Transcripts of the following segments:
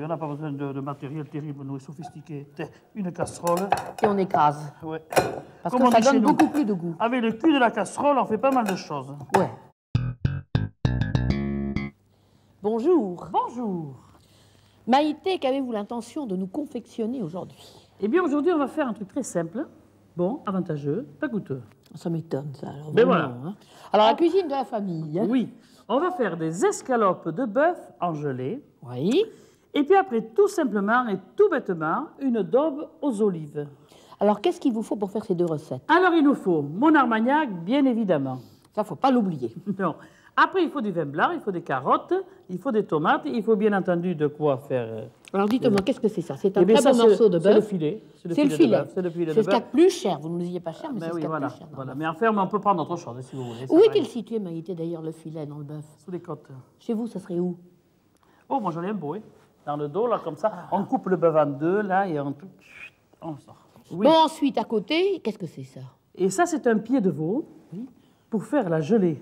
on n'a pas besoin de matériel terrible, nous, sophistiqué. Une casserole. Et on écrase. Ouais. Parce Comme que on ça dit chez donne nous. beaucoup plus de goût. Avec le cul de la casserole, on fait pas mal de choses. Ouais. Bonjour. Bonjour. Maïté, qu'avez-vous l'intention de nous confectionner aujourd'hui? Eh bien, aujourd'hui, on va faire un truc très simple, bon, avantageux, pas coûteux. Ça m'étonne, ça. Alors, Mais vraiment, voilà. hein. Alors, la cuisine de la famille. Hein. Oui, on va faire des escalopes de bœuf en gelée. Oui. Et puis après, tout simplement et tout bêtement, une daube aux olives. Alors, qu'est-ce qu'il vous faut pour faire ces deux recettes? Alors, il nous faut mon armagnac, bien évidemment. Ça, faut pas l'oublier. Non. Après, il faut du vin blanc, il faut des carottes, il faut des tomates, il faut bien entendu de quoi faire... Alors, dites-moi, qu'est-ce que c'est ça? C'est un Eh bien, très ça, bon morceau de c'est le bœuf. filet. C'est le filet. C'est le filet de C'est ce qu'il y a bœuf. de plus cher. Vous ne nous disiez pas cher, mais Ben c'est ce oui, qu'il y a de voilà, plus cher. voilà. Mais en ferme, on peut prendre autre chose, si vous voulez. Où est-il pareil. situé, Maïté, d'ailleurs, le filet dans le bœuf? Sous les côtes. Chez vous, ça serait où? Oh, moi j'en ai un beau, hein. Dans le dos, là, comme ça. On coupe le bœuf en deux, là, et on sort. Oui. Bon, ensuite, à côté, qu'est-ce que c'est ça? Et ça, c'est un pied de veau pour faire la gelée.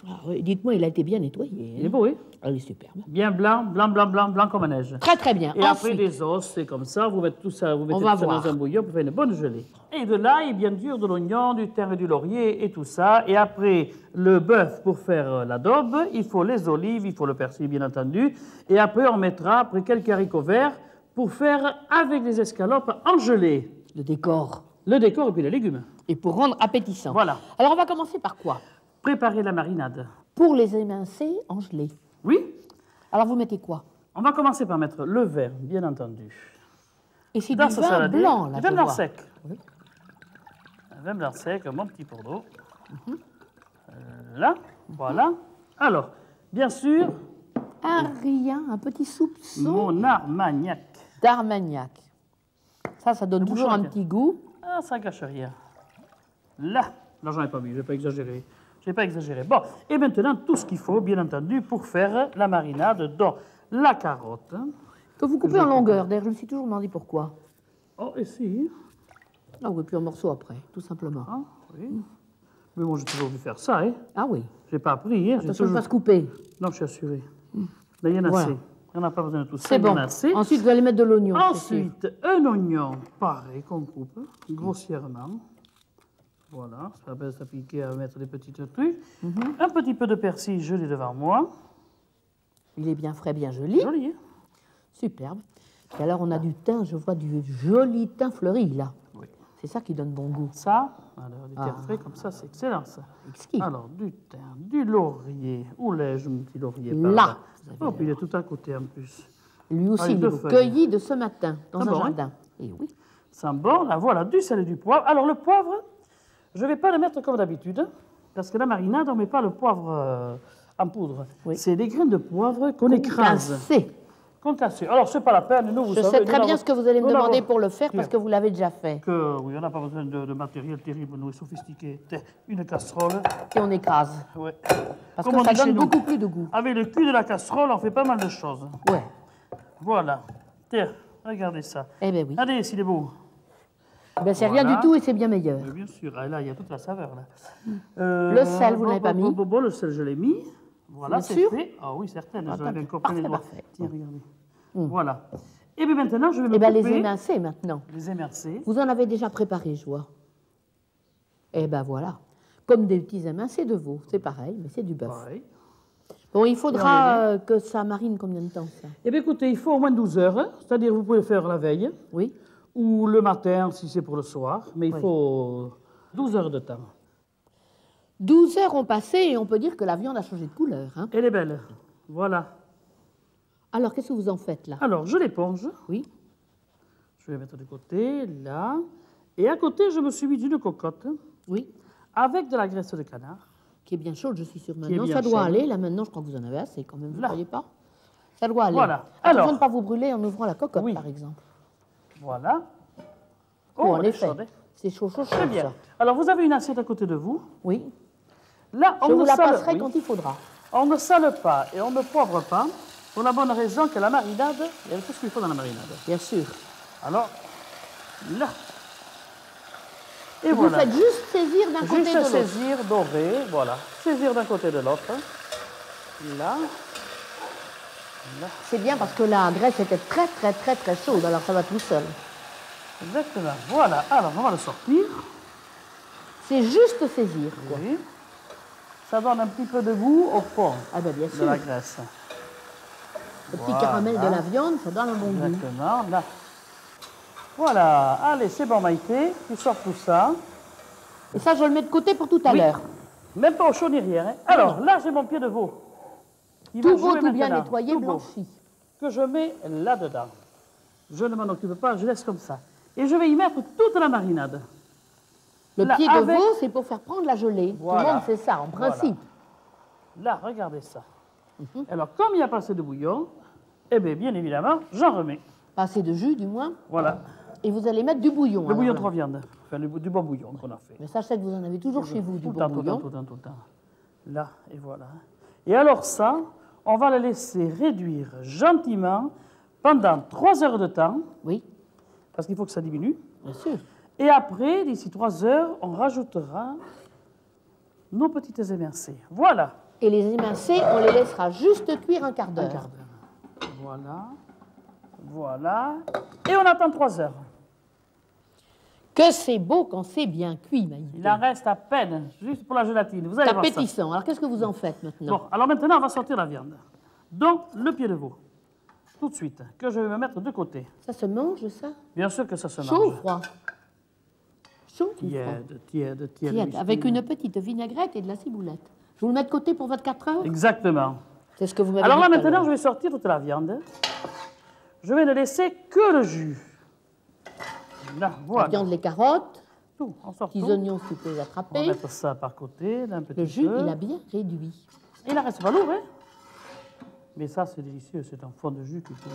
Ah, oui, dites-moi, il a été bien nettoyé. Il est beau, hein? Ah, il est superbe. Bien blanc, blanc, blanc, blanc, blanc comme la neige. Très, très bien. Et après Ensuite, des os, c'est comme ça, vous mettez tout ça, vous mettez va tout ça voir. dans un bouillon pour faire une bonne gelée. Et de l'ail, bien sûr, de l'oignon, du thym et du laurier et tout ça. Et après, le bœuf pour faire la daube, il faut les olives, il faut le persil, bien entendu. Et après, on mettra, après quelques haricots verts, pour faire avec les escalopes en gelée. le décor. Le décor et puis les légumes. Et pour rendre appétissant. Voilà. Alors, on va commencer par quoi? Préparer la marinade. Pour les émincer en gelée. Oui, Alors, vous mettez quoi? on va commencer par mettre le vin, bien entendu. Et c'est Dans du ce vin saladier. blanc, là, Du vin je blanc vois. sec. Oui. Un vin blanc sec, un bon petit pot d'eau. Là, voilà. Alors, bien sûr, Un petit soupçon mon armagnac. d'armagnac. Ça donne Le toujours bouchon, un tiens. petit goût. Ah, ça gâche rien. Là, j'en ai pas mis, je ne vais pas exagérer. Je vais pas exagérer. Bon, et maintenant, tout ce qu'il faut, bien entendu, pour faire la marinade, donc la carotte. Que vous coupez en longueur. D'ailleurs, je me suis toujours demandé pourquoi. Oh, et si. Ah oui, puis en morceaux après, tout simplement. Ah, oui. Mais moi, j'ai toujours dû faire ça, hein. Ah oui. J'ai pas appris, hein. J'ai Attention de ne toujours... pas se couper. Non, je suis assuré. Là, il y en a Voilà. assez. On n'a pas besoin de tout ça. C'est il y en bon. a assez. Ensuite, vous allez mettre de l'oignon. c'est sûr. Ensuite, un oignon, pareil, qu'on coupe grossièrement. Voilà, ça va bien s'appliquer à mettre des petites trucs. Un petit peu de persil gelé devant moi. Il est bien frais, bien joli. Joli, hein? Superbe. Et alors, on a du thym, je vois du joli thym fleuri, là. Oui. C'est ça qui donne bon goût. Ça, alors, des terres frais comme ça, c'est excellent, ça. Exquis. Alors, du thym, du laurier. Où l'ai-je, mon petit laurier? par Là, vous avez Oh, puis il est tout à côté, en plus. Lui aussi, Ah, les il deux est feuilles. cueilli de ce matin, dans Ah un bon, jardin. Et oui. Ça sent bon, là, voilà, du sel et du poivre. Alors, le poivre, je ne vais pas le mettre comme d'habitude, parce que la marinade, on ne met pas le poivre en poudre. Oui. C'est des graines de poivre qu'on écrase. Cassé. Qu'on casse. Alors, c'est pas la peine, nous, vous Je savez... sais très nous bien n'avons- ce que vous allez me nous demander n'avons pour le faire, parce que vous l'avez déjà fait. que, oui, on n'a pas besoin de matériel terrible, nous, sophistiqué. Une casserole. Et on écrase. Ouais. Parce Comme on que ça dit chez donne nous. beaucoup plus de goût. Avec le cul de la casserole, on fait pas mal de choses. Ouais. Voilà. Tiens, regardez ça. Eh bien oui. Regardez s'il est beau. Ben, c'est Voilà. rien du tout et c'est bien meilleur. Mais bien sûr, ah, là, il y a toute la saveur. Là. Le sel, vous l'avez pas mis? Bon, le sel, je l'ai mis. Voilà, Vous êt c'est sûr fait. Ah oui, certaines. Ah, J'avais encore parfait, pris les doigts. parfait. Tiens, regardez. Voilà. Et bien maintenant, je vais me Eh bien, les couper émincer maintenant. les émincés. Vous en avez déjà préparé, je vois. Eh ben voilà. Comme des petits émincés de veau. C'est pareil, mais c'est du bœuf. Pareil. Bon, il faudra que ça marine combien de temps, ça? Eh bien, écoutez, il faut au moins 12 heures. Hein. C'est-à-dire, vous pouvez le faire la veille Oui. ou le matin si c'est pour le soir. Mais il Oui. faut 12 heures de temps. 12 heures ont passé et on peut dire que la viande a changé de couleur. Hein. Elle est belle. Voilà. Alors, qu'est-ce que vous en faites, là? Alors, je l'éponge. Oui. Je vais la mettre de côté, là. Et à côté, je me suis mis d'une cocotte Oui. avec de la graisse de canard. Qui est bien chaude, je suis sûre. est Maintenant, bien ça doit chaude. aller. Là, maintenant, je crois que vous en avez assez, quand même. Vous ne Là. croyez pas? Ça doit aller. Voilà. Attention Alors. de ne pas vous brûler en ouvrant la cocotte, Oui. par exemple. Voilà. Oh, en elle est effet. chaude, hein. C'est chaud, chaud, chaud, Très bien. ça. Alors, vous avez une assiette à côté de vous. Oui. Là, on Je ne vous la sale- passerai oui. quand il faudra. On ne sale pas et on ne poivre pas, pour la bonne raison que la marinade, il y a tout ce qu'il faut dans la marinade. Bien sûr. Alors, là. Et Vous voilà. faites juste saisir d'un côté Juste de l'autre. saisir, dorer, voilà. Saisir d'un côté de l'autre. Là. Là. C'est bien parce que la graisse était très, très, très, très chaude, alors ça va tout seul. Exactement. Voilà. Alors, on va le sortir. C'est juste saisir, quoi. Oui. Ça donne un petit peu de goût au fond Ah ben bien de sûr. la graisse. Le petit caramel de la viande, ça donne un bon goût. Exactement. Là. Voilà. Allez, c'est bon, Maïté. Tu sors tout ça. Et ça, je le mets de côté pour tout à Oui. l'heure. Même pas au chaud ni rien. Hein. Alors, là, j'ai mon pied de veau. Il va Tout beau, jouer tout bien maintenant. nettoyé, Tout beau. blanchi. Que je mets là-dedans. Je ne m'en occupe pas, je laisse comme ça. Et je vais y mettre toute la marinade. Le Là, pied de avec- veau, c'est pour faire prendre la gelée. Voilà. Tout le monde sait ça, en Voilà. principe. Là, regardez ça. Alors, comme il n'y a pas assez de bouillon, eh bien évidemment, j'en remets. Pas assez de jus, du moins. Voilà. Et vous allez mettre du bouillon. Le alors, bouillon là. 3 viandes. Enfin, du bon bouillon qu'on a fait. Mais ça, je sais que vous en avez toujours chez vous, du Tout le bon temps, tout le bouillon. temps, tout le temps, tout le temps. Là, et voilà. Et alors ça, on va le laisser réduire gentiment pendant 3 heures de temps, Oui, parce qu'il faut que ça diminue. bien sûr. Et après, d'ici 3 heures, on rajoutera nos petites émincées. Voilà. Et les émincés, on les laissera juste cuire un quart Un d'heure. quart d'heure. Voilà. Voilà. Et on attend 3 heures. Que c'est beau quand c'est bien cuit, Maïté. Il en reste à peine, juste pour la gélatine. Vous allez C'est voir ça. appétissant. Alors, qu'est-ce que vous en faites maintenant? Bon, alors maintenant, on va sortir la viande. Donc, le pied de veau. Tout de suite, que je vais me mettre de côté. Ça se mange, ça? Bien sûr que ça se Chaud ou mange. froid? Chaud ou froid? Tiède. Tiède, avec une petite vinaigrette et de la ciboulette. Je vous le mets de côté pour votre 4 heures? Exactement. C'est ce que vous m'avez Alors dit là, tout à maintenant, l'heure. je vais sortir toute la viande. Je vais ne laisser que le jus. Là, La voilà. viande, les carottes, Tout, on sort petits tout. oignons si vous pouvez les On va attraper. mettre ça par côté, là, un petit Le jus, peu. il a bien réduit. Il en reste pas lourd, hein? Mais ça, c'est délicieux, c'est un fond de jus qui fait.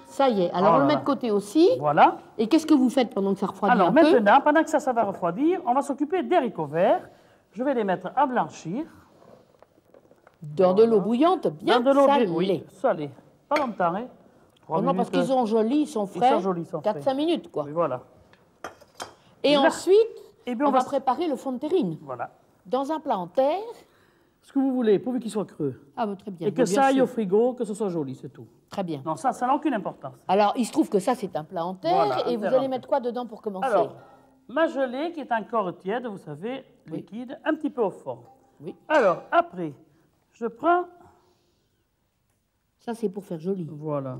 Ça y est. Alors, Oh on là le met là. de côté aussi. Voilà. Et qu'est-ce que vous faites pendant que ça refroidit Alors un peu? maintenant, pendant que ça va refroidir, on va s'occuper des haricots verts. Je vais les mettre à blanchir. Dans de l'eau bouillante, bien Dans de l'eau salée. oui, salée. Pas longtemps, hein? 3 Non, parce minutes. qu'ils sont jolis, ils sont frais. sont jolis, ils sont frais. 4-5 minutes, quoi. Oui, voilà. Et Là. ensuite, Eh bien, on va préparer le fond de terrine. Voilà. Dans un plat en terre. Ce que vous voulez, pourvu qu'il soit creux. Ah, bah, très bien. Et que Bien ça aille sûr. au frigo, que ce soit joli, c'est tout. Très bien. Non, ça n'a aucune importance. Alors, il se trouve que ça, c'est un plat en terre. Voilà, et un vous terre allez en mettre quoi dedans pour commencer? Alors, ma gelée qui est encore tiède, vous savez, Oui. liquide, un petit peu au fond. Oui. Alors, après, je prends... Ça, c'est pour faire joli. Voilà.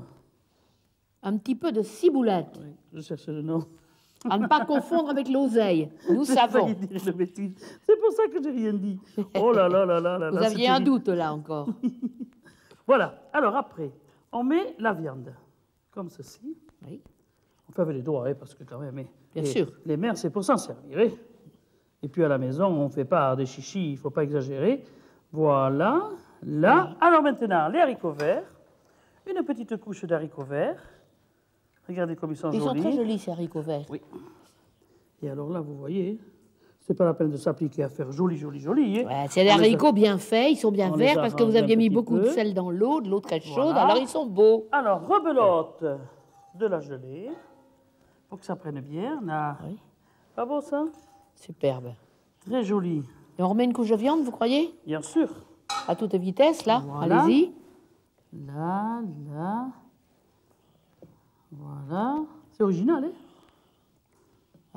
Un petit peu de ciboulette. Oui, je cherche le nom. À ne pas confondre avec l'oseille. Nous J'ai savons. failli dire une bêtise. C'est pour ça que j'ai rien dit. Oh là là là là là Vous là, aviez c'est un terrible. doute, là, encore. Voilà. Alors après, on met la viande, comme ceci. Oui. On fait avec les doigts, hein, parce que quand même... Bien les- sûr. Les mères, c'est pour s'en servir. Hein. Et puis à la maison, on ne fait pas des chichis, il ne faut pas exagérer. Voilà. Là. Alors maintenant, les haricots verts. Une petite couche d'haricots verts. Regardez comme ils sont Ils sont jolis. très jolis, ces haricots verts. Oui. Et alors là, vous voyez, c'est pas la peine de s'appliquer à faire joli, joli, joli. hein. Ouais, c'est des On les a- haricots bien faits, ils sont bien on les verts parce que vous arrange un aviez mis petit beaucoup de peu. sel dans l'eau, de l'eau très chaude, Voilà. alors ils sont beaux. Alors, rebelote de la gelée pour que ça prenne bien. Là. Oui. Pas beau ça? Superbe. Très joli, Et on remet une couche de viande, vous croyez? bien sûr. À toute vitesse, là. Voilà. Allez-y. Là, là. Voilà. C'est original, hein?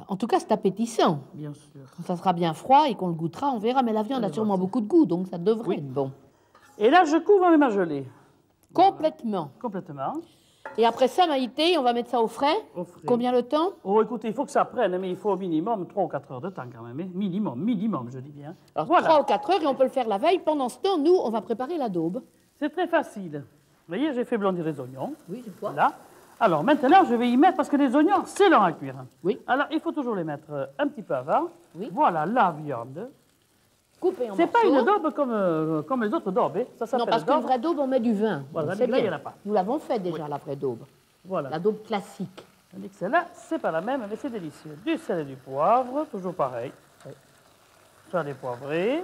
En tout cas, c'est appétissant. Bien sûr. Quand ça sera bien froid et qu'on le goûtera, on verra. Mais la viande a sûrement beaucoup de goût, donc ça devrait Oui. être bon. Et là, je couvre avec ma gelée. Complètement. Complètement. Et après ça, Maïté, on va mettre ça au frais. Au frais. Combien le temps? Oh, écoutez, il faut que ça prenne, mais il faut au minimum 3 ou 4 heures de temps quand même. Hein. Minimum, je dis bien. Alors, Voilà. 3 ou 4 heures et on peut le faire la veille. Pendant ce temps, nous, on va préparer la daube. C'est très facile. Vous voyez, j'ai fait blondir les oignons. Oui, je vois. Là. Alors maintenant, je vais y mettre, parce que les oignons, c'est long à cuire. Oui. Alors, il faut toujours les mettre un petit peu avant. Oui. Voilà, la viande. Coupé en C'est pas morceaux. une daube comme les autres daubes. Hein. Ça Non, s'appelle parce qu'une daube. vraie daube, on met du vin. Voilà, C'est là, il y bien. en a pas. Nous l'avons fait déjà, la vraie daube. Voilà. La daube classique. Tandis que celle-là, c'est pas la même, mais c'est délicieux. Du sel et du poivre, toujours pareil. Ça, les poivrés.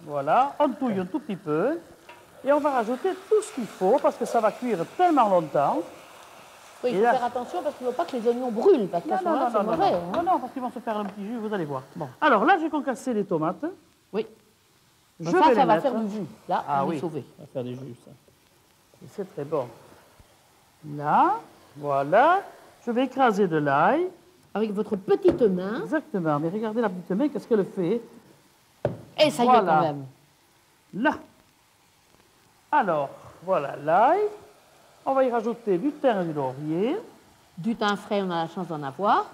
Voilà, on touille un tout petit peu. Et on va rajouter tout ce qu'il faut, parce que ça va cuire tellement longtemps. Oui, il Et faut là- faire attention parce qu'il ne faut pas que les oignons brûlent, parce qu'à ce moment-là, c'est mauvais. hein. non, parce qu'ils vont se faire un petit jus, vous allez voir. Bon. Alors là, j'ai concassé les tomates. Oui. Je Donc ça, vais ça les va mettre. faire du jus. Là, Ah on oui, est sauvé. ça va faire du jus, ça. Et c'est très bon. Là, voilà. Je vais écraser de l'ail. Avec votre petite main. Exactement. Mais regardez la petite main, qu'est-ce qu'elle fait? Et ça y est Voilà. quand même. Là. Alors, voilà l'ail. On va y rajouter du thym et du laurier. Du thym frais, on a la chance d'en avoir.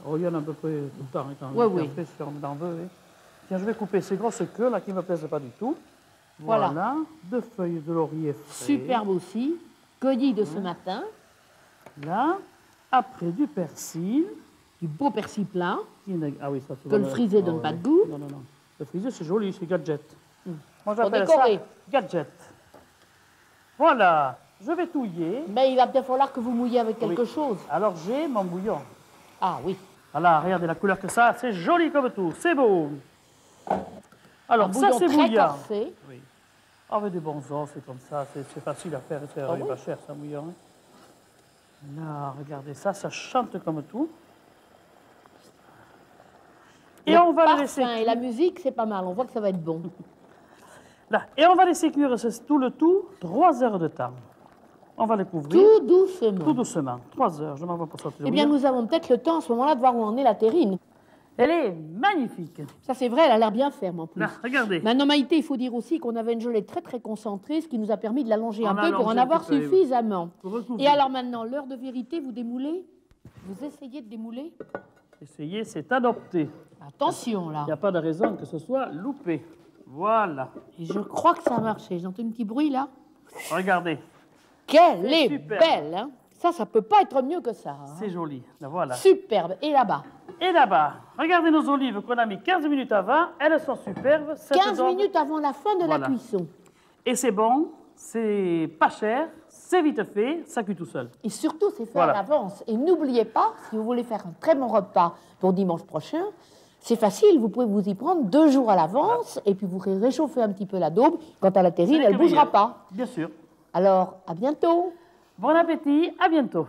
Oh, il y en a à peu près tout le temps. Quand Oui, oui. Après, si on en veut, oui. Tiens, je vais couper ces grosses queues là qui ne me plaisent pas du tout. Voilà. Voilà. 2 feuilles de laurier frais. Superbe aussi. Cueilli de ce matin. Là. Après, du persil. Du beau persil plein. Ah oui, ça, Que le frisé donne pas de goût. Non, non, non. Le frisé, c'est joli, c'est gadget. Moi, Pour j'appelle ça décorer. gadget. Voilà. Je vais touiller. Mais il va bien falloir que vous mouillez avec quelque Oui. chose. Alors, j'ai mon bouillon. Ah oui. Voilà, regardez la couleur que ça. C'est joli comme tout. C'est beau. Alors, Un ça, bouillon c'est très bouillant. corsé. Oui. Avec des bons os, c'est comme ça. C'est facile à faire. C'est Ah oui. pas cher, ça, bouillon. Hein. Là, regardez ça. Ça chante comme tout. Et on va le laisser parfum et la musique, c'est pas mal. On voit que ça va être bon. là. Et on va laisser cuire tout le tout 3 heures de temps. On va les couvrir Tout doucement. tout doucement. 3 heures. Je m'en vais pour sortir. Eh bien, nous avons peut-être le temps à ce moment-là de voir où en est la terrine. Elle est magnifique. Ça, c'est vrai, elle a l'air bien ferme en plus. Là, regardez. Maintenant, Maïté, il faut dire aussi qu'on avait une gelée très très concentrée, ce qui nous a permis de l'allonger un On a peu pour en allongé un avoir petit peu, oui. suffisamment. Pour recouvrir. Et alors maintenant, l'heure de vérité, vous démoulez? Vous essayez de démouler? Essayez, c'est adopté. Attention là. Il n'y a pas de raison que ce soit loupé. Voilà. Et je crois que ça a marché. J'entends un petit bruit là. Regardez. Qu'elle C'est est superbe. belle, hein. Ça peut pas être mieux que ça. hein. C'est joli. Là, voilà. Superbe. Et là-bas, Et là-bas, regardez nos olives qu'on a mis 15 minutes avant. Elles sont superbes. Cette 15 daube- minutes avant la fin de Voilà. la cuisson. Et c'est bon, c'est pas cher, c'est vite fait, ça cuit tout seul. Et surtout, c'est fait Voilà. à l'avance. Et n'oubliez pas, si vous voulez faire un très bon repas pour dimanche prochain, c'est facile, vous pouvez vous y prendre 2 jours à l'avance et puis vous réchauffez un petit peu la daube. Quant à la terrine, C'est elle ne bougera meilleur. pas. Bien sûr. Alors, à bientôt. Bon appétit, à bientôt.